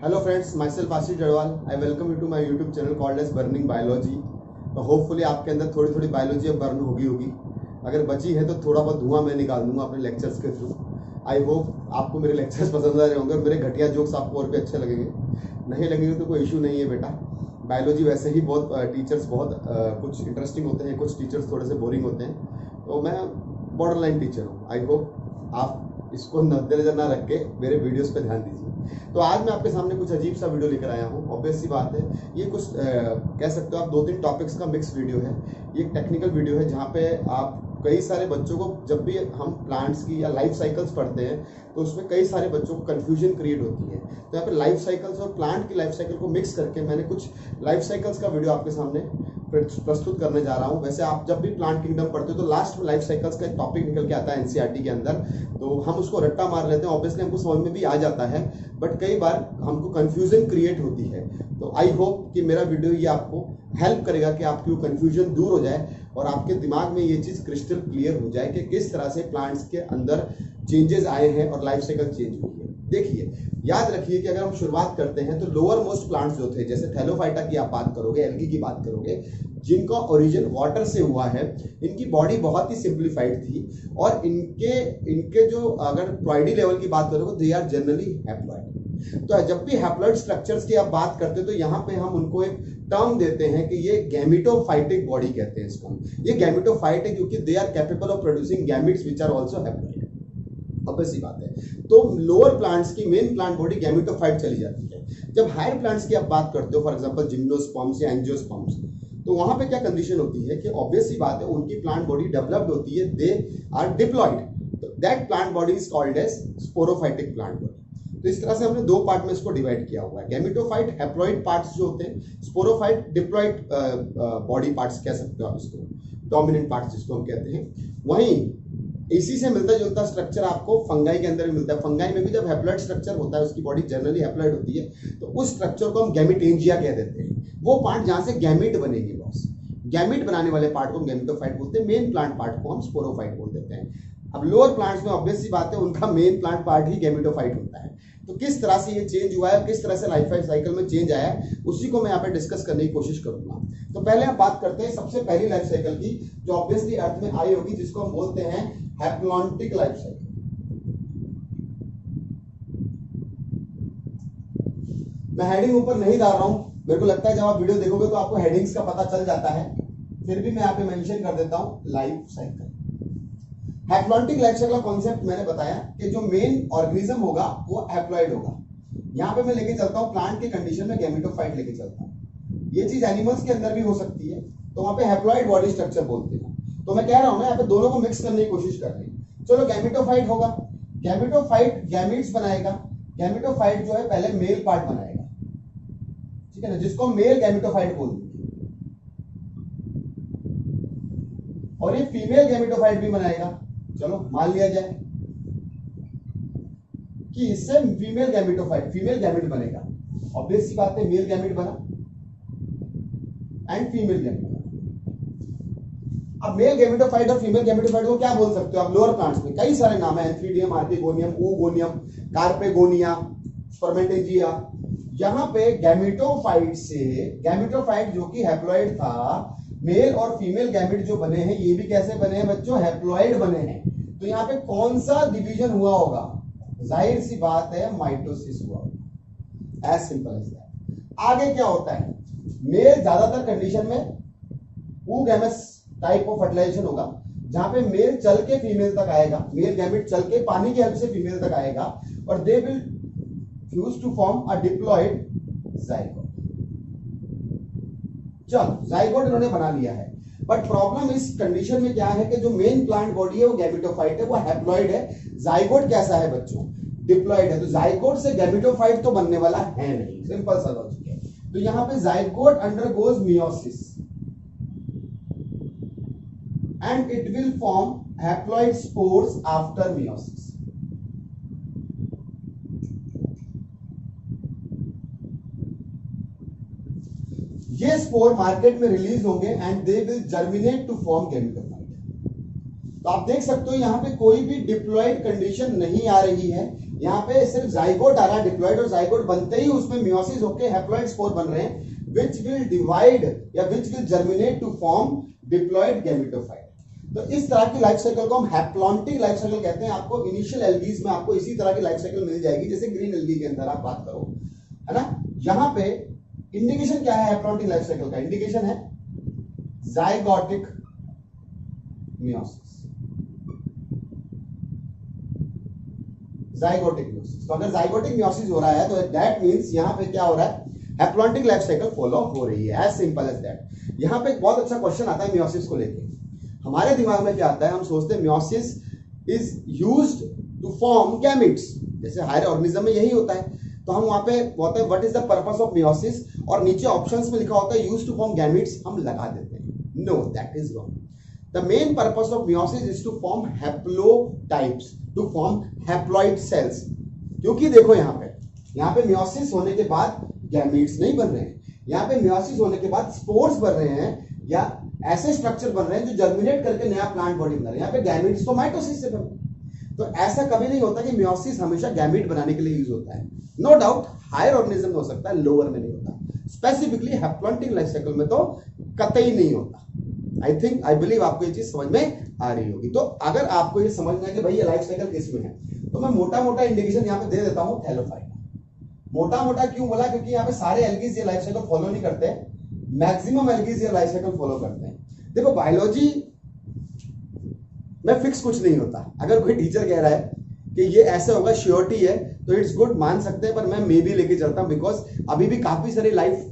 Hello friends, myself Ashish Jadwal. I welcome you to my YouTube channel called as Burning Biology. तो hopefully आपके अंदर थोड़ी थोड़ी biology अब बर्न होगी। अगर बची है तो थोड़ा बहुत धुआं मैं निकाल दूंगा अपने लेक्चर्स के थ्रू। आई होप आपको मेरे लेक्चर्स पसंद आ रहे होंगे और मेरे घटिया जोक्स आपको और भी अच्छे लगेंगे। नहीं लगेंगे तो कोई इशू नहीं है बेटा। बायोलॉजी वैसे ही बहुत टीचर्स बहुत कुछ इंटरेस्टिंग होते हैं, कुछ टीचर्स थोड़े से बोरिंग होते हैं। तो मैं बॉर्डर लाइन टीचर हूँ। आई होप आप इसको नजर ना रख के मेरे वीडियोस पे ध्यान दीजिए। तो आज मैं आपके सामने कुछ अजीब सा वीडियो लेकर आया हूँ। ऑब्वियस सी बात है, ये कुछ कह सकते हो आप 2-3 टॉपिक्स का मिक्स वीडियो है। ये एक टेक्निकल वीडियो है जहाँ पे आप कई सारे बच्चों को, जब भी हम प्लांट्स की या लाइफ साइकिल्स पढ़ते हैं तो उसमें कई सारे बच्चों को कंफ्यूजन क्रिएट होती है। तो यहाँ पे लाइफ साइकिल्स और प्लांट की लाइफ साइकिल को मिक्स करके मैंने कुछ लाइफ साइकिल्स का वीडियो आपके सामने प्रस्तुत करने जा रहा हूँ। वैसे आप जब भी प्लांट किंगडम पढ़ते हो तो लास्ट में लाइफ साइकिल्स का एक टॉपिक निकल के आता है एनसीईआरटी के अंदर, तो हम उसको रट्टा मार लेते हैं। ऑब्वियसली हमको समझ में भी आ जाता है, बट कई बार हमको कंफ्यूजन क्रिएट होती है। तो आई होप कि मेरा वीडियो ये आपको हेल्प करेगा कि आपकी वो कंफ्यूजन दूर हो जाए और आपके दिमाग में ये चीज क्रिस्टल क्लियर हो जाए कि किस तरह से प्लांट्स के अंदर चेंजेस आए हैं और लाइफ साइकिल चेंज हुई है। देखिए, याद रखिए कि अगर हम शुरुआत करते हैं तो लोअर मोस्ट प्लांट्स जो थे, जैसे थैलोफाइटा की आप बात करोगे, एल्गी की बात करोगे, जिनका ओरिजिन वाटर से हुआ है, इनकी बॉडी बहुत ही सिंप्लीफाइड थी और इनके जो अगर प्लॉइडी लेवल की बात करोगे, दे आर जनरली हैप्लॉइड। तो जब भी हैप्लॉइड स्ट्रक्चर्स की आप बात करते हो तो यहाँ पे हम उनको एक टर्म देते हैं कि ये गैमेटोफाइटिक बॉडी कहते हैं इसको। ये गैमेटोफाइट है क्योंकि they are capable of producing gametes which are also haploid. Obvious सी बात है। तो लोअर प्लांट्स की मेन प्लांट बॉडी गैमेटोफाइट चली जाती है। जब हायर प्लांट्स की आप बात करते हो, फॉर एग्जांपल जिम्नोस्पर्म्स या एंजियोस्पर्म्स, तो वहां पे क्या कंडीशन होती है कि ऑब्वियस सी बात है उनकी प्लांट बॉडी डेवलप्ड होती है, दे आर डिप्लॉइड। तो that plant body is called as sporophytic plant body. तो इस तरह से हमने 2 पार्ट में इसको डिवाइड किया हुआ है। गैमेटोफाइट हैप्लॉइड पार्ट्स जो होते हैं, स्पोरोफाइट डिप्लॉइड बॉडी पार्ट्स कह सकते हो आप इसको, डोमिनेंट पार्ट्स जिसको हम कहते हैं। वहीं इसी से मिलता जुलता स्ट्रक्चर आपको फंगाई के अंदर भी मिलता है। फंगाई में भी जब हैप्लॉइड स्ट्रक्चर होता है, उसकी बॉडी जनरली हैप्लॉइड होती है, तो उस स्ट्रक्चर को हम गैमेटेंजिया कह देते हैं। वो पार्ट जहां से गैमेट बनेगी, बॉस गैमेट बनाने वाले पार्ट को हम गैमेटोफाइट बोलते हैं। मेन प्लांट पार्ट को हम स्पोरोफाइट बोल देते हैं। अब लोअर प्लांट्स में ऑब्वियस सी बात है उनका मेन प्लांट पार्ट ही गैमेटोफाइट होता है। तो किस तरह से ये चेंज हुआ है, किस तरह से लाइफ साइकिल में चेंज आया है, उसी को मैं यहाँ पे डिस्कस करने की कोशिश करूंगा। तो पहले हम बात करते हैं सबसे पहली लाइफ साइकिल की, जो ऑब्वियसली अर्थ में आई होगी, जिसको हम बोलते हैं हैप्लॉन्टिक लाइफ साइकिल। मैं हेडिंग ऊपर नहीं डाल रहा हूं, मेरे को लगता है जब आप वीडियो देखोगे तो आपको हेडिंग्स का पता चल जाता है, फिर भी मैं यहाँ पे मेंशन कर देता हूं life cycle. Haplontic life cycle का कॉन्सेप्ट मैंने बताया कि जो मेन ऑर्गेनिज्म होगा वो हैप्लॉइड होगा। यहां पे मैं लेके चलता हूं प्लांट की कंडीशन में गैमेटोफाइट लेके चलता हूं। ये चीज एनिमल्स के अंदर भी हो सकती है, तो वहां पे हैप्लॉइड बॉडी स्ट्रक्चर बोलते हैं। तो मैं कह रहा हूं ना, यहाँ पे दोनों को मिक्स करने की कोशिश कर रहे हैं। चलो, गैमेटोफाइट होगा, गैमेटोफाइट गैमेट्स बनाएगा। गैमेटोफाइट जो है पहले मेल पार्ट बनाएगा, ठीक है ना, जिसको मेल गैमेटोफाइट बोलते हैं। और ये फीमेल गैमेटोफाइट भी बनाएगा। चलो मान लिया जाए कि इससे फीमेल गैमेट बनेगा। ऑब्वियस सी बात है, मेल गैमेट बना एंड फीमेल गैमेट बना। अब मेल गैमेटोफाइट और फीमेल गैमेटोफाइट को क्या बोल सकते हो आप? लोअर प्लांट्स में कई सारे नाम है, एंथ्रीडियम, आर्टिगोनियम, ऊगोनियम, कार्पेगोनिया, स्पर्मेंटेजिया। यहां पे गैमेटोफाइट जो कि हैप्लॉइड था, मेल और फीमेल गैमेट जो बने हैं, ये भी कैसे बने हैं बच्चों? हैप्लॉइड बने हैं। तो यहाँ पे कौन सा डिवीजन हुआ होगा? जाहिर सी बात है, माइटोसिस हुआ होगा। As simple as that. आगे क्या होता है? मेल ज्यादातर कंडीशन में ऊगैमस टाइप ऑफ फर्टिलाइजेशन होगा, जहां पे मेल चल के फीमेल तक आएगा, मेल गैमेट चल के पानी की हेल्प से फीमेल तक आएगा और they will fuse to form a diploid zygote. चलो, जाइगोट इन्होंने बना लिया है, बट प्रॉब्लम इस कंडीशन में क्या है कि जो मेन प्लांट बॉडी है वो गैमेटोफाइट है, वो हैप्लॉइड है। जाइगोट कैसा है बच्चों? डिप्लॉइड है। तो जाइगोट से गैमेटोफाइट तो बनने वाला है नहीं, सिंपल सा लॉजिक है। तो यहां पे zygote undergoes meiosis and it will form haploid spores after meiosis. ये स्पोर मार्केट में रिलीज होंगे and they will germinate to form gametophyte. तो आप देख सकते हो यहां पे कोई भी डिप्लॉइड कंडीशन नहीं आ रही है, यहाँ पे सिर्फ जाइगोट आ रहा है, डिप्लॉइड और जाइगोट बनते ही उसमें मियोसिस होके हैप्लॉइड स्पोर बन रहे हैं विच विल डिवाइड या which will germinate to form diploid gametophyte. तो इस तरह की लाइफ साइकिल को हम हैप्लॉन्टिक लाइफ साइकिल कहते हैं। आपको इनिशियल एल्गीज में आपको इसी तरह की लाइफ साइकिल मिल जाएगी जैसे ग्रीन एल्गी के अंदर आप बात करो, है ना। यहाँ पे इंडिकेशन क्या है हैप्लॉन्टिक लाइफ साइकिल का? इंडिकेशन है जाइगोटिक मियोसिस, जाइगोटिक मियोसिस। तो अगर जाइगोटिक मियोसिस हो रहा है तो दैट मींस यहाँ पे क्या हो रहा है? हैप्लॉन्टिक लाइफ साइकिल फॉलो हो रही है, एज सिंपल एज दैट। यहाँ पे एक बहुत अच्छा क्वेश्चन आता है मियोसिस को लेके। हमारे दिमाग में क्या आता है? हम सोचते हैं meiosis is used to form gametes, जैसे हायर ऑर्गेनिज्म में यही होता है। तो हम वहां पे होता है what is the purpose of meiosis, और नीचे ऑप्शंस में लिखा होता है यूज्ड टू फॉर्म गैमेट्स, हम लगा देते हैं। No, that is wrong. The main purpose of meiosis is to form haplotypes, to form haploid cells. क्योंकि देखो यहाँ पे मियोसिस होने के बाद गैमेट्स नहीं बन रहे हैं, यहाँ पे मियोसिस होने के बाद स्पोर्स बन रहे हैं या ऐसे स्ट्रक्चर बन रहे हैं जो जर्मिनेट करके नया प्लांट बॉडी बना रहे हैं। यहाँ पे गैमेट्स तो माइटोसिस से बने। तो ऐसा कभी नहीं होता कि मियोसिस हमेशा गैमेट बनाने के लिए यूज होता है। नो डाउट हायर ऑर्गेनिज्म में हो सकता है, लोअर में नहीं होता। स्पेसिफिकली हैप्लॉन्टिक लाइफ साइकिल में तो कतई नहीं होता। आई बिलीव आपको ये चीज समझ में आ रही होगी। तो अगर आपको ये समझना है कि भाई ये लाइफ साइकिल किस में है, तो मैं मोटा मोटा इंडिकेशन यहाँ पे दे देता हूँ थैलोफाइट। मोटा मोटा क्यों बोला? क्योंकि यहाँ पे सारे एल्गीज ये लाइफ साइकिल फॉलो नहीं करते, मैक्सिमम एल्गीज ये लाइफ साइकिल फॉलो करते हैं। देखो बायोलॉजी में फिक्स कुछ नहीं होता। अगर कोई टीचर कह रहा है कि ये ऐसे होगा, श्योरिटी है, तो इट्स गुड, मान सकते हैं, पर मैं मे भी लेके चलता हूं बिकॉज अभी भी काफी सारी लाइफ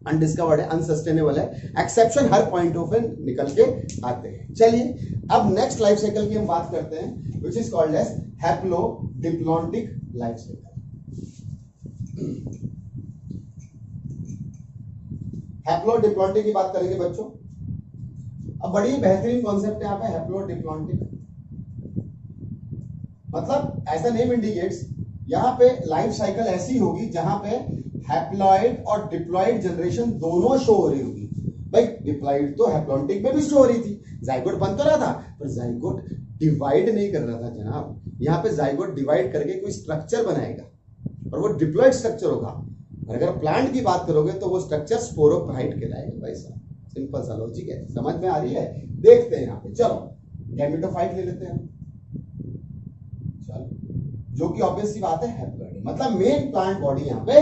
अनडिस्कवर्ड है, अनसस्टेनेबल है। Exception her point of view निकल के आते हैं। चलिए अब नेक्स्ट लाइफ साइकिल की हम बात करते हैं, which is called as haplodiplontic life cycle. Haplodiplontic की बात करेंगे बच्चों। अब बड़ी बेहतरीन कॉन्सेप्ट है यहाँ पे हैप्लोडिप्लॉन्टिक। मतलब ऐसा नेम इंडिकेट्स यहाँ पे लाइफ साइकिल ऐसी होगी जहां पे हैप्लॉइड और डिप्लॉइड जनरेशन दोनों शो हो रही होगी। भाई डिप्लॉइड तो हैप्लॉन्टिक में भी शो हो रही थी, जाइगोट बन तो रहा था, पर जाइगोट डिवाइड नहीं कर रहा था जनाब। यहाँ पे जाइगोट डिवाइड करके कोई स्ट्रक्चर बनाएगा और वो डिप्लॉइड स्ट्रक्चर होगा। और अगर प्लांट की बात करोगे तो वो स्ट्रक्चर स्पोरोफाइट कहलाएगा। भाई साहब सिंपल सा लॉजिक है, समझ में आ रही है? देखते हैं यहाँ पे, चलो गैमेटोफाइट ले लेते हैं। चलो, जो कि ऑब्वियस सी बात है हैप्लॉइड, मतलब मेन प्लांट बॉडी यहाँ पे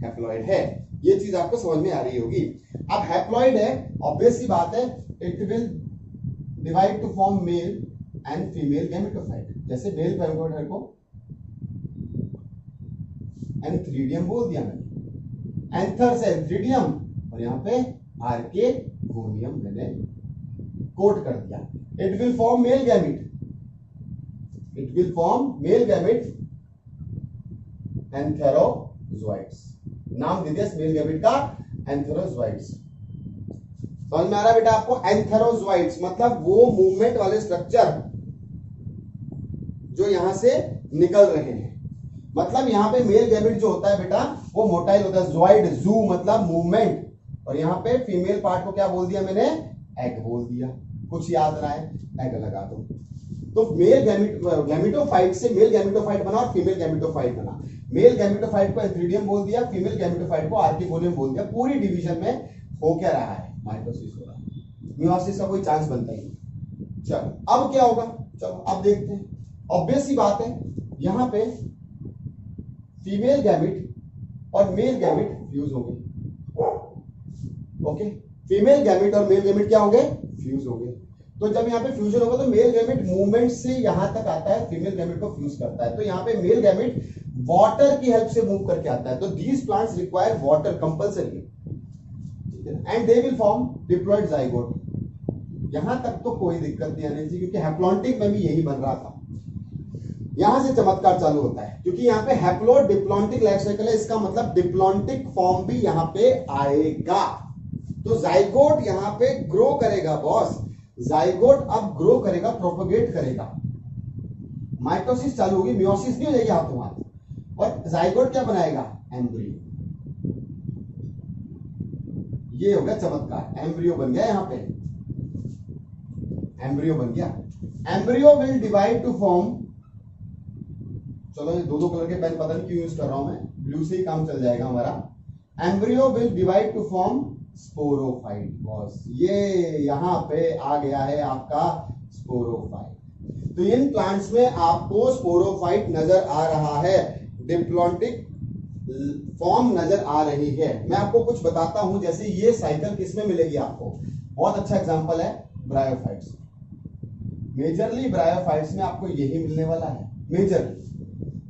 हैप्लॉइड है। ये चीज आपको समझ में आ रही होगी। अब हैप्लॉइड है, ऑब्वियस सी बात है, it will divide to form male and female gametophyte. जैसे मेल गैमेटोफाइट को एंथ्रीडियम बोल दिया मैंने, एंथर से एंथ्रीडियम, और यहाँ पे आर्केगोनियम मैंने कोट कर दिया। It will form male gamete, it will form male gamete antherozoids. नाम दे दिया मेल गैमेट का एंथेरोजोइड्स। समझ में आ रहा है बेटा आपको? एंथेरोजोइड्स मतलब वो मूवमेंट वाले स्ट्रक्चर जो यहां से निकल रहे हैं। मतलब यहां पे मेल गैमेट जो होता है बेटा वो मोटाइल होता है, जोइड, जू मतलब मूवमेंट, और यहाँ पे फीमेल पार्ट को क्या बोल दिया मैंने? एग बोल दिया। कुछ याद रहा है? एग लगा दो। तो मेल गैमेटोफाइट से मेल गैमेटोफाइट बना और फीमेल गैमेटोफाइट बना। मेल गैमेटोफाइट को एंथ्रीडियम बोल दिया, फीमेल गैमेटोफाइट को आर्केगोनियम बोल दिया। पूरी डिवीजन में हो क्या रहा है? माइटोसिस हो रहा है। मियोसिस का कोई चांस बनता ही नहीं। चलो अब क्या होगा? चलो अब देखते हैं। ऑब्वियस सी बात है, यहाँ पे फीमेल गैमेट और मेल गैमेट फ्यूज हो गए। ओके, फीमेल गैमेट और मेल गैमेट क्या हो गए? फ्यूज हो गए। तो जब यहाँ पे फ्यूजन होगा तो मेल गैमेट मूवमेंट से यहां तक आता है, फीमेल गैमेट को फ्यूज करता है। तो यहाँ पे मेल गैमेट वाटर की हेल्प से मूव करके आता है। तो these plants require water compulsory and they will form diploid zygote. यहां तक तो कोई दिक्कत नहीं आनी चाहिए क्योंकि हैप्लॉन्टिक में भी यही बन रहा था। यहां से चमत्कार चालू होता है क्योंकि यहाँ पे हैप्लोडिप्लॉन्टिक लाइफ साइकिल है, इसका मतलब डिप्लॉन्टिक फॉर्म भी यहाँ पे आएगा। तो जाइगोट यहाँ पे ग्रो करेगा बॉस, जाइगोट अब ग्रो करेगा, प्रोपोगेट करेगा, माइटोसिस चालू होगी, मियोसिस नहीं हो जाएगी हाथों हाथ। और जाइगोट क्या बनाएगा? एम्ब्रियो। ये हो गया चमत्कार, एम्ब्रियो बन गया। यहाँ पे एम्ब्रियो बन गया। Embryo will divide to form चलो ये दो कलर के पेन पता नहीं क्यों यूज कर रहा हूं मैं, ब्लू से ही काम चल जाएगा हमारा। Embryo will divide to form sporophyte. Boss ये यहां पे आ गया है आपका स्पोरोफाइट। तो इन प्लांट्स में आपको स्पोरोफाइट नजर आ रहा है, डिप्लॉन्टिक फॉर्म नजर आ रही है। मैं आपको कुछ बताता हूं, जैसे ये साइकिल किसमें मिलेगी आपको, बहुत अच्छा एग्जांपल है ब्रायोफाइट्स। मेजरली ब्रायोफाइट्स में आपको यही मिलने वाला है, मेजरली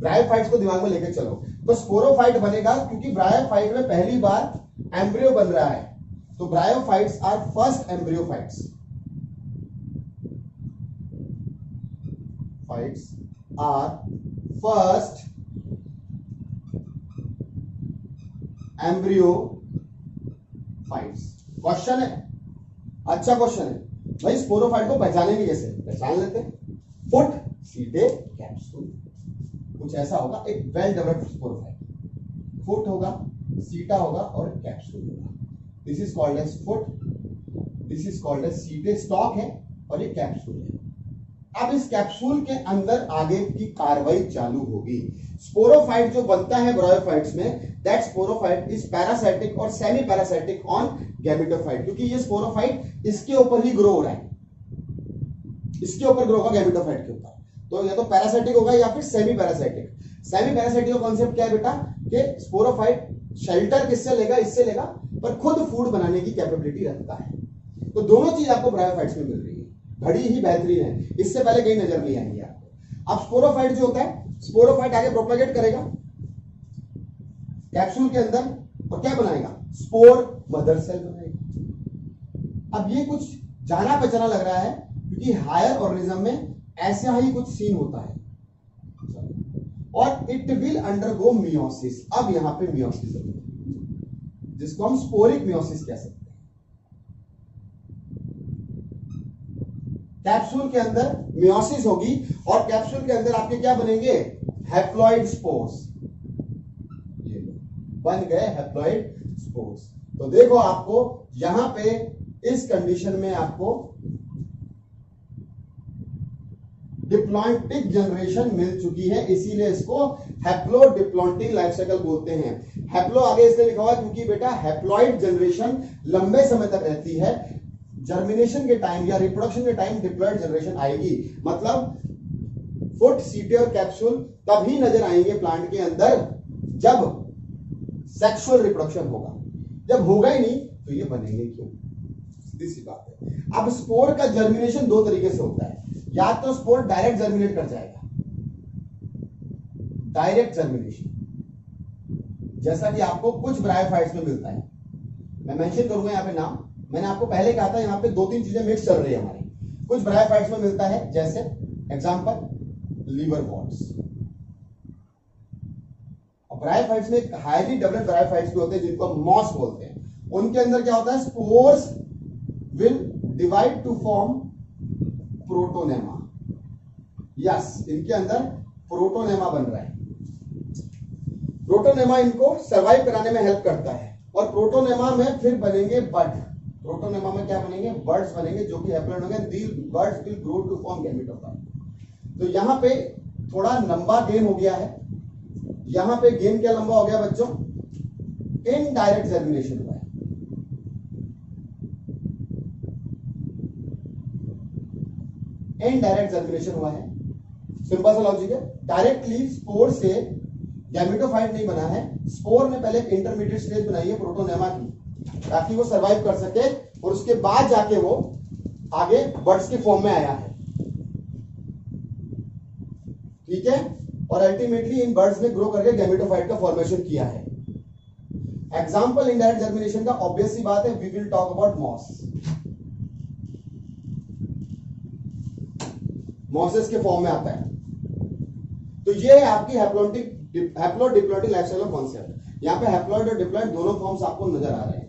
ब्रायोफाइट्स को दिमाग में लेके चलो। तो स्पोरोफाइट बनेगा क्योंकि ब्रायोफाइट में पहली बार एम्ब्रियो बन रहा है, तो bryophytes are first embryophytes, phytes are first embryophytes. Question है, अच्छा क्वेश्चन है भाई। स्पोरोफाइट को पहचानेंगे कैसे? पहचान लेते हैं, फुट सीधे कैप्सूल, कुछ ऐसा होगा, एक वेल डेवलप्ड स्पोरोफाइट। फुट होगा, सीटा होगा और कैप्सूल होगा। This is called as foot, this is called as seta, stalk है और ये कैप्सूल है। अब इस कैप्सूल के अंदर आगे की कार्रवाई चालू होगी। स्पोरोफाइट जो बनता है ब्रायोफाइट्स में, दैट स्पोरोफाइट इज पैरासाइटिक और सेमी पैरासाइटिक ऑन गैमेटोफाइट, क्योंकि ये स्पोरोफाइट इसके ऊपर ही ग्रो हो रहा है, इसके ऊपर ग्रो होगा गैमेटोफाइट के ऊपर। तो या तो पैरासाइटिक होगा या फिर सेमी पैरासाइटिक। सेमी पैरासाइटिक का कॉन्सेप्ट क्या है बेटा, कि स्पोरोफाइट शेल्टर किससे लेगा, इससे लेगा, पर खुद फूड बनाने की कैपेबिलिटी रखता है। तो दोनों चीज आपको ब्रायोफाइट्स में मिल रही है, बड़ी ही बेहतरीन है, इससे पहले कहीं नजर नहीं आएंगे आपको। अब स्पोरोफाइट जो होता है, स्पोरोफाइट आगे प्रोपेगेट करेगा कैप्सूल के अंदर और क्या बनाएगा, स्पोर मदर सेल बनाएगा। अब ये कुछ जाना पहचाना लग रहा है क्योंकि हायर ऑर्गेनिज्म में ऐसा ही कुछ सीन होता है, और इट विल अंडरगो मियोसिस। अब यहां पे मियोसिस है, जिसको हम स्पोरिक मियोसिस कह सकते हैं। कैप्सूल के अंदर मियोसिस होगी और कैप्सूल के अंदर आपके क्या बनेंगे, हैप्लॉइड स्पोर्स। ये बन गए हैप्लॉइड स्पोर्स। तो देखो आपको यहां पे इस कंडीशन में आपको डिप्लॉन्टिक जनरेशन मिल चुकी है, इसीलिए इसको हैप्लो डिप्लॉन्टिक लाइफ साइकिल बोलते हैं। हैप्लो आगे इसलिए लिखा हुआ है क्योंकि बेटा हैप्लॉइड जनरेशन लंबे समय तक रहती है, जर्मिनेशन के टाइम या रिप्रोडक्शन के टाइम डिप्लॉइड जनरेशन आएगी। मतलब फुट, सीटे और कैप्सूल तभी नजर आएंगे प्लांट के अंदर जब सेक्सुअल रिप्रोडक्शन होगा। जब होगा ही नहीं तो ये बनेंगे क्यों, सीधी सी बात है। अब स्पोर का जर्मिनेशन दो तरीके से होता है, या तो स्पोर डायरेक्ट जर्मिनेट कर जाएगा, डायरेक्ट जर्मिनेशन, जैसा कि आपको कुछ ब्रायोफाइट्स में मिलता है। मैं मेंशन करूंगा यहां पे नाम, मैंने आपको पहले कहा था यहां पे दो तीन चीजें मिक्स चल रही है हमारी। कुछ ब्रायोफाइट्स में मिलता है, जैसे एग्जांपल लीवर वॉल्स। और ब्रायोफाइट्स में हाईली डेवलप्ड ब्रायोफाइट्स भी होते हैं जिनको हम मॉस बोलते हैं। उनके अंदर क्या होता है, spores will divide to form protonema. Yes, इनके अंदर प्रोटोनेमा बन रहा है। प्रोटोनेमा इनको सर्वाइव कराने में हेल्प करता है, और प्रोटोनेमा में फिर बनेंगे बड। प्रोटोनेमा में क्या बनेंगे, बर्ड्स बनेंगे, जो कि हैप्लॉइड होंगे। These birds will grow to form gametophyte. तो यहां पे थोड़ा लंबा गेम हो गया है। यहां पे गेम क्या लंबा हो गया बच्चों, इनडायरेक्ट जर्मिनेशन हुआ है। इनडायरेक्ट जर्मिनेशन हुआ है, सिंपल सा लॉजिक है। डायरेक्टली स्पोर से गैमेटोफाइट नहीं बना है, स्पोर ने पहले एक इंटरमीडिएट स्टेज बनाई है प्रोटोनेमा की, ताकि वो सरवाइव कर सके, और उसके बाद जाके वो आगे बर्ड्स के फॉर्म में आया है। ठीक है, और अल्टीमेटली इन बर्ड्स ने ग्रो करके गैमेटोफाइट का फॉर्मेशन किया है। एग्जांपल इनडायरेक्ट जर्मिनेशन का ऑब्वियस सी बात है, we will talk about moss. Mosses के फॉर्म में आता है। तो ये है आपकी haploid diploid life cycle concept. यहां पे हैप्लॉइड और डिप्लॉइड दोनों फॉर्म्स आपको नजर आ रहे हैं।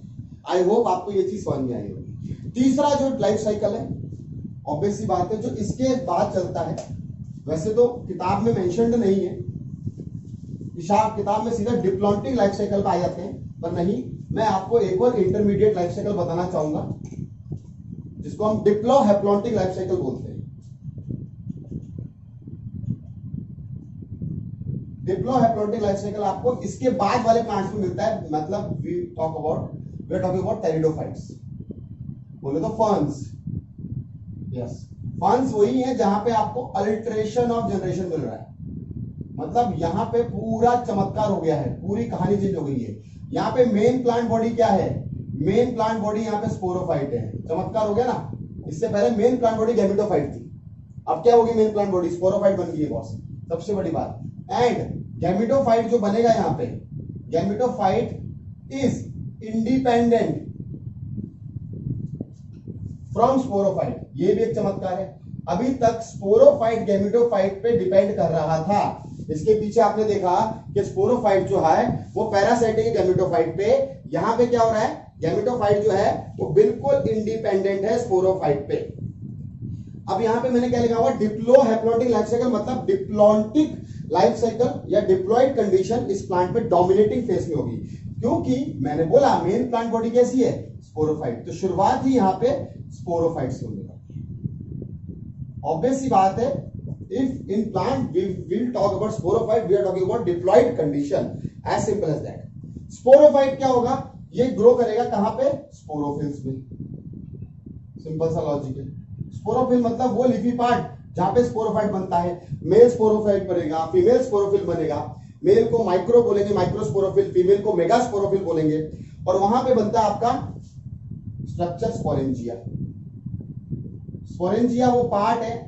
आई होप आपको ये चीज समझ में आई होगी। तीसरा जो लाइफ साइकिल है, ऑब्वियस सी बात है, जो इसके बाद चलता है, वैसे तो किताब में मेंशन्ड नहीं है, किताब में सीधा डिप्लॉन्टिक लाइफ साइकिल पर आ जाते हैं, पर नहीं, मैं आपको एक और इंटरमीडिएट लाइफ साइकिल बताना चाहूंगा, जिसको हम डिप्लो हैप्लॉन्टिक लाइफ साइकिल बोलते हैं। डिप्लो हैप्लॉइडिक लाइफ साइकिल आपको इसके बाद वाले प्लांट्स में मिलता है, मतलब we are talking about pteridophytes, बोले तो फर्न्स। यस, फर्न्स वही है जहां पे आपको अल्टरेशन ऑफ जनरेशन मिल रहा है, मतलब यहां पे पूरा चमत्कार हो गया है, पूरी कहानी चेंज हो गई है। यहाँ पे मेन प्लांट बॉडी क्या है, मेन प्लांट बॉडी यहाँ पे स्पोरोफाइट है, चमत्कार हो गया ना। इससे पहले मेन प्लांट बॉडी गैमेटोफाइट थी, अब क्या होगी मेन प्लांट बॉडी स्पोरोफाइट बन गई है बॉस, सबसे बड़ी बात। एंड गैमेटोफाइट जो बनेगा यहाँ पे, gametophyte is independent from sporophyte, ये भी एक चमत्कार है। अभी तक स्पोरोफाइट गैमेटोफाइट पे डिपेंड कर रहा था, इसके पीछे आपने देखा कि स्पोरोफाइट जो है वो पैरासाइटिक है गैमेटोफाइट पे, यहां पे क्या हो रहा है, गैमेटोफाइट जो है वो बिल्कुल इंडिपेंडेंट है स्पोरोफाइट पे। अब यहां पे मैंने क्या लिखा हुआ, डिप्लो हैप्लॉइडिक लाइफ साइकिल, मतलब डिप्लॉन्टिक लाइफ साइकिल या डिप्लॉइड कंडीशन इस प्लांट में डोमिनेटिंग फेज में होगी, क्योंकि मैंने बोला मेन प्लांट बॉडी कैसी है, स्पोरोफाइट, तो शुरुआत ही यहां पे स्पोरोफाइट से होने वाली है। ऑब्वियस सी बात है, if in plant we will talk about sporophyte, we are talking about diploid condition, as simple as that. Sporophyte क्या होगा, ये ग्रो करेगा कहां पे, स्पोरोफिल्स में, सिंपल सा लॉजिक है। स्पोरोफिल मतलब वो लिफी पार्ट जहां पे स्पोरोफाइट बनता है, मेल स्पोरोफाइट बनेगा, फीमेल स्पोरोफिल बनेगा, मेल को माइक्रो बोलेंगे माइक्रोस्पोरोफिल, फीमेल को मेगा स्पोरोफिल बोलेंगे, और वहां पे बनता है आपका स्ट्रक्चर स्पोरेंजिया। स्पोरेंजिया वो पार्ट है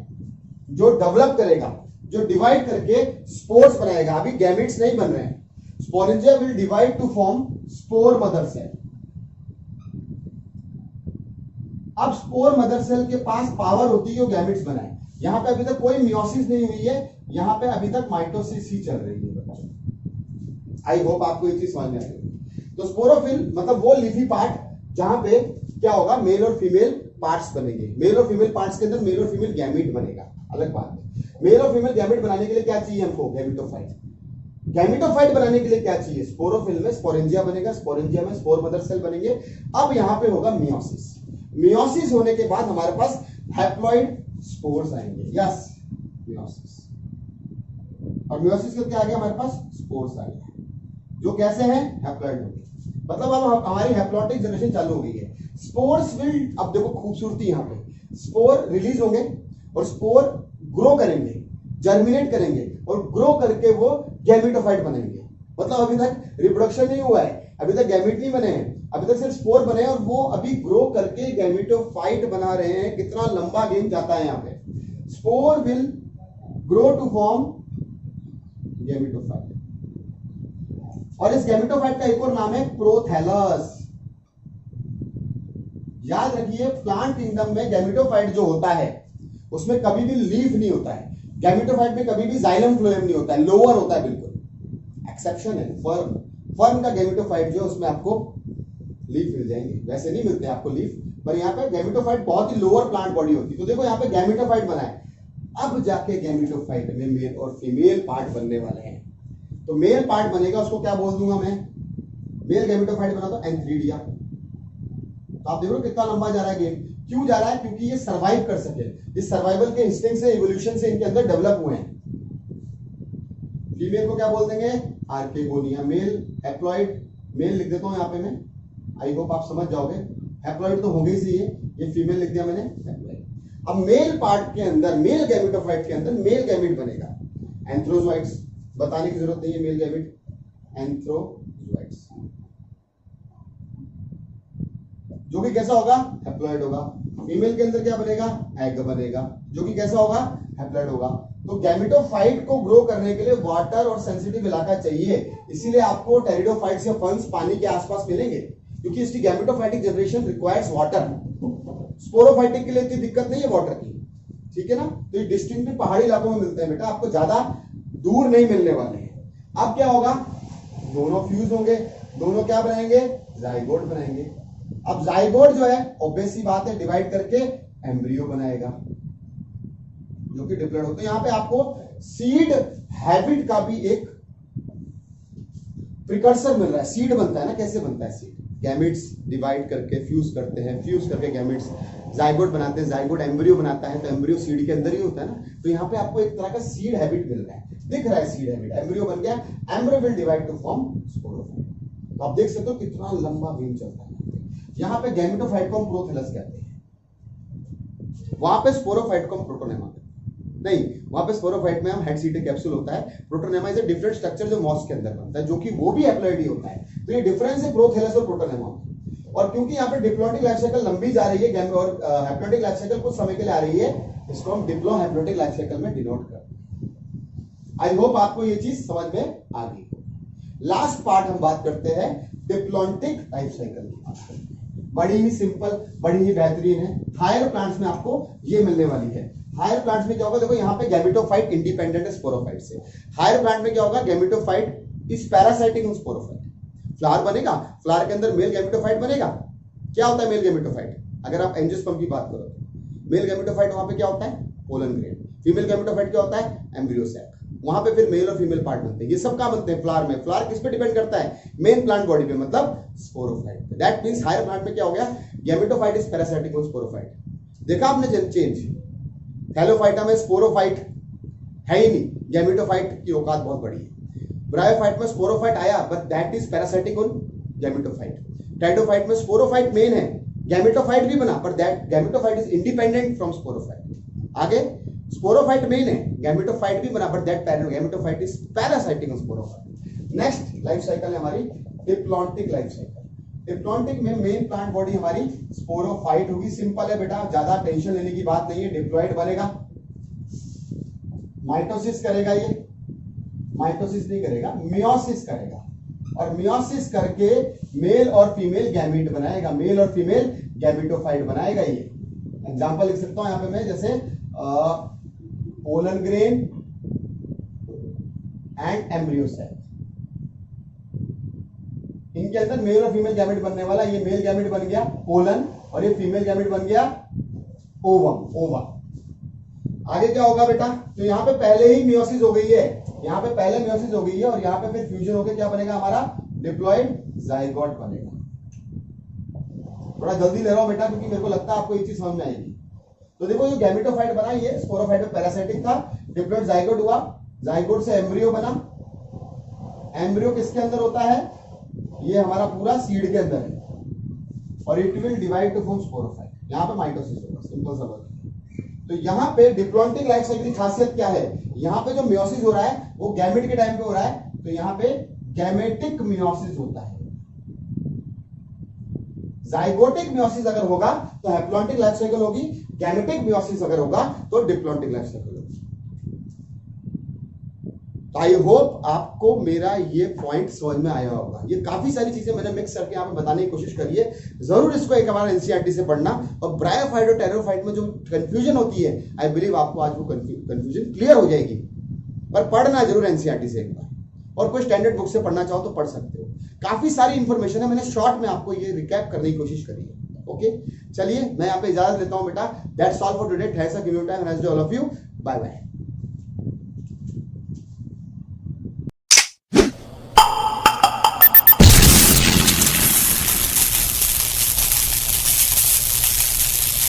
जो डेवलप करेगा, जो डिवाइड करके स्पोर्स बनाएगा, अभी गैमेट्स नहीं बन रहे हैं। Sporangia will divide to form spore mother cell. अब स्पोर मदर सेल के पास पावर होती है वो गैमेट्स बनाए, यहां पे अभी तक कोई मियोसिस नहीं हुई है, यहां पे अभी तक माइटोसिस ही चल रही है बच्चों। आई होप आपको ये चीज समझ में आ रही। तो स्पोरोफिल मतलब वो लिफी पार्ट जहां पे क्या होगा, मेल और फीमेल पार्ट्स बनेंगे, मेल और फीमेल पार्ट्स के अंदर मेल और फीमेल गैमेट बनेगा, अलग बात है। मेल और फीमेल गैमेट बनाने के लिए क्या चाहिए हमको, गैमेटोफाइट। गैमेटोफाइट बनाने के लिए क्या चाहिए, स्पोरोफिल में स्पोरेंजिया बनेगा, स्पोरेंजिया में स्पोर मदर सेल बनेंगे। अब यहां पे होगा मियोसिस, मियोसिस होने के बाद हमारे पास हैप्लॉइड स्पोर्स आएंगे, यस मियोसिस, और मियोसिस के क्या आ गया हमारे पास, स्पोर्स आ गया, जो कैसे हैं, हैप्लॉइड होंगे, मतलब अब हमारी हैप्लॉइडिक जनरेशन चालू हो गई है। स्पोर्स विल, अब देखो खूबसूरती यहाँ पे, स्पोर रिलीज होंगे और स्पोर ग्रो करेंगे, जर्मिनेट करेंगे और ग्रो करके वो गैमेटोफाइट बनेंगे। मतलब अभी तक रिप्रोडक्शन नहीं हुआ है, अभी तक गैमेट नहीं बने हैं, अभी तक सिर्फ स्पोर बने हैं और वो अभी ग्रो करके गैमेटोफाइट बना रहे हैं। कितना लंबा गेम जाता है यहाँ पे। Spore will grow to form gametophyte, और इस गैमेटोफाइट का एक और नाम है प्रोथैलस। याद रखिए प्लांट किंगडम में गैमेटोफाइट जो होता है उसमें कभी भी लीफ नहीं होता है, गैमेटोफाइट में कभी भी जाइलम फ्लोएम नहीं होता है, लोअर होता है बिल्कुल। एक्सेप्शन है फर्न, फर्न का गैमेटोफाइट जो उसमें आपको लीफ मिल जाएंगे, वैसे नहीं मिलते आपको लीफ, पर यहाँ पे गैमेटोफाइट बहुत ही लोअर प्लांट बॉडी होती है। तो देखो यहाँ पे गैमेटोफाइट बना है, अब जाके गैमेटोफाइट में मेल और फीमेल पार्ट बनने वाले हैं। तो मेल पार्ट बनेगा, उसको क्या बोल दूंगा मैं, मेल गैमेटोफाइट बना तो एंथ्रीडिया। तो आप देखो कितना लंबा जा रहा है गेम, क्यों जा रहा है, क्योंकि ये सरवाइव कर सके, इस सर्वाइवल के इंस्टिंक्ट से, इवोल्यूशन से इनके अंदर डेवलप हुए हैं। फीमेल को क्या बोल देंगे, आर्केगोनिया, मेल हैप्लॉइड, मेल लिख देता हूं यहाँ पे मैं, आई होप आप समझ जाओगे। हैप्लॉइड तो हो गई सी है, ये फीमेल लिख दिया मैंने, हैप्लॉइड। अब मेल पार्ट के अंदर, मेल गैमेटोफाइट के अंदर मेल गैमेट बनेगा, एंथ्रोजोइट्स, बताने की जरूरत नहीं है, मेल गैमेट एंथ्रोजोइट्स, जो कि कैसा होगा, हैप्लॉइड होगा। फीमेल के अंदर क्या बनेगा, एग बनेगा, जो कि कैसा होगा, हैप्लॉइड होगा। तो गैमेटोफाइट को ग्रो करने के लिए वाटर और सेंसिटिव इलाका चाहिए, इसीलिए आपको टेरिडोफाइट्स या फर्न्स पानी के आसपास मिलेंगे, क्योंकि इसकी gametophytic generation requires water. Sporophytic के लिए इतनी दिक्कत नहीं है वाटर की, ठीक है ना। तो ये डिस्टिंक्टली पहाड़ी इलाकों में मिलते हैं बेटा, आपको ज्यादा दूर नहीं मिलने वाले हैं। अब क्या होगा, दोनों फ्यूज होंगे, दोनों क्या बनाएंगे, जाइगोट बनाएंगे। अब जाइगोट जो है ऑब्वियस सी बात है डिवाइड करके एम्ब्रियो बनाएगा, जो कि डिप्लॉइड होता है। यहां पे आपको सीड हैबिट का भी एक प्रिकर्सर मिल रहा है। सीड बनता है ना, कैसे बनता है सीड, गैमेट्स डिवाइड करके फ्यूज करते हैं, फ्यूज करके गैमेट्स जाइगोट बनाते हैं, जाइगोट एम्ब्रियो बनाता है, तो एम्ब्रियो सीड के अंदर ही होता है ना। तो यहाँ पे आपको एक तरह का सीड हैबिट मिल रहा है, दिख रहा है सीड हैबिट, एम्ब्रियो बन गया, embryo will divide to form sporophyte. तो आप देख सकते हो कितना लंबा बीम चलता है। यहाँ पे गैमेटोफाइट को हम प्रोथेलस कहते हैं, वहां पे स्पोरोफाइट को हम प्रोटोनेमा कहते हैं। नहीं, वहां पे स्पोरोफाइट में हम हेड सीटेड कैप्सूल होता है, protonema is a different structure जो मॉस के अंदर बनता है, जो कि वो भी हैप्लॉइड ही होता है। तो ये डिफरेंस है प्रोथेलस और प्रोटोनेमा। और क्योंकि यहाँ पे डिप्लॉइडिक लाइफ साइकिल लंबी जा रही है और हैप्लॉइडिक लाइफ साइकिल कुछ समय के लिए आ रही है, इसको हम डिप्लो हैप्लॉइडिक लाइफ साइकिल में डिनोट करते हैं। आई होप आपको ये चीज समझ में आ गई। लास्ट पार्ट हम बात करते हैं डिप्लॉन्टिक लाइफ साइकिल की। बड़ी ही सिंपल, बड़ी ही बेहतरीन है। हायर प्लांट्स में आपको ये मिलने वाली है। हायर प्लांट्स में क्या होगा, देखो यहाँ पे गैमेटोफाइट इंडिपेंडेंट है स्पोरोफाइट से। हायर प्लांट में क्या होगा, gametophyte is parasitic on sporophyte. Flower बनेगा, फ्लावर के अंदर मेल गैमेटोफाइट बनेगा। क्या होता है मेल गैमेटोफाइट? अगर आप एंजियोस्पर्म की बात करो, मेल गैमेटोफाइट वहां पे क्या होता है, पोलन ग्रेन। फीमेल गैमेटोफाइट क्या होता है, एम्ब्रियो सैक। वहां पे फिर मेल और फीमेल पार्ट बनते हैं। ये सब कहां बनते हैं, फ्लावर में। फ्लावर किस पे डिपेंड करता है, मेन प्लांट बॉडी पे, मतलब स्पोरोफाइट पे। दैट मींस हायर प्लांट में क्या हो गया, gametophyte is parasitic on sporophyte. देखा आपने चेंज, थैलोफाइटा में स्पोरोफाइट है ही नहीं, गैमेटोफाइट की औकात बहुत बड़ी है। ब्रायोफाइट में स्पोरोफाइट आया, but that is parasitic on gametophyte. Pteridophyte में स्पोरोफाइट मेन है, गैमेटोफाइट भी बना, पर that gametophyte is independent from sporophyte. आगे स्पोरोफाइट मेन है, गैमेटोफाइट भी बना, but that gametophyte is parasitic on sporophyte. Next life cycle है हमारी डिप्लॉन्टिक लाइफ साइकिल। डिप्लॉन्टिक में मेन प्लांट बॉडी हमारी स्पोरोफाइट होगी। सिंपल है बेटा, ज्यादा टेंशन लेने की बात नहीं है। डिप्लॉइड बनेगा, माइटोसिस करेगा, ये माइटोसिस नहीं करेगा, मियोसिस करेगा, और मियोसिस करके मेल और फीमेल गैमीट बनाएगा, मेल और फीमेल गैमेटोफाइट बनाएगा। ये एग्जांपल लिख सकता हूं यहाँ पे मैं, जैसे pollen grain and embryo cell. इनके अंदर मेल और फीमेल गैमेट बनने वाला, ये मेल गैमेट बन गया पोलन, और ये फीमेल गैमेट बन गया ओवम, ओवा। आगे क्या होगा बेटा, तो यहाँ पे पहले ही मियोसिस हो गई है, यहाँ पे पहले मियोसिस हो गई है, और यहाँ पे फिर फ्यूजन होकर क्या बनेगा हमारा, डिप्लॉइड जाइगोट बनेगा। थोड़ा जल्दी ले रहा हूं बेटा, क्योंकि मेरे को लगता है आपको ये चीज समझ में आएगी। तो देखो ये गैमेटोफाइट बना, ये स्पोरोफाइट में पैरासाइटिक था, डिप्लॉइड जाइगोट हुआ, जाइगोट से एम्ब्रियो बना। एम्ब्रियो किसके अंदर होता है, ये हमारा पूरा सीड के अंदर है, और it will divide to form sporophyte. यहाँ पे माइटोसिस होगा, सिंपल सा बात। तो यहाँ पे डिप्लॉन्टिक लाइफ साइकिल की खासियत क्या है, यहाँ पे जो मियोसिस हो रहा है वो गैमेट के टाइम पे हो रहा है, तो यहाँ पे गैमेटिक मियोसिस होता है। जाइगोटिक मियोसिस अगर होगा तो हैप्लॉन्टिक लाइफ साइकिल होगी, गैमेटिक मियोसिस अगर होगा तो डिप्लॉन्टिक लाइफ साइकिल होगी। आई होप आपको मेरा ये पॉइंट समझ में आया होगा। ये काफी सारी चीजें मैंने मिक्स करके यहाँ पे बताने की कोशिश करी है। जरूर इसको एक बार एनसीईआरटी से पढ़ना, और ब्रायोफाइट और टेरोफाइट में जो कंफ्यूजन होती है, आई बिलीव आपको आज वो कंफ्यूजन क्लियर हो जाएगी। पर पढ़ना जरूर एनसीईआरटी से एक बार, और कोई स्टैंडर्ड बुक से पढ़ना चाहो तो पढ़ सकते हो। काफी सारी इंफॉर्मेशन है, मैंने शॉर्ट में आपको ये रिकैप करने की कोशिश करी है। ओके, चलिए मैं यहाँ पे इजाजत लेता हूँ बेटा। That's all for today. Thanks for giving time, have a nice day all of you. Bye bye.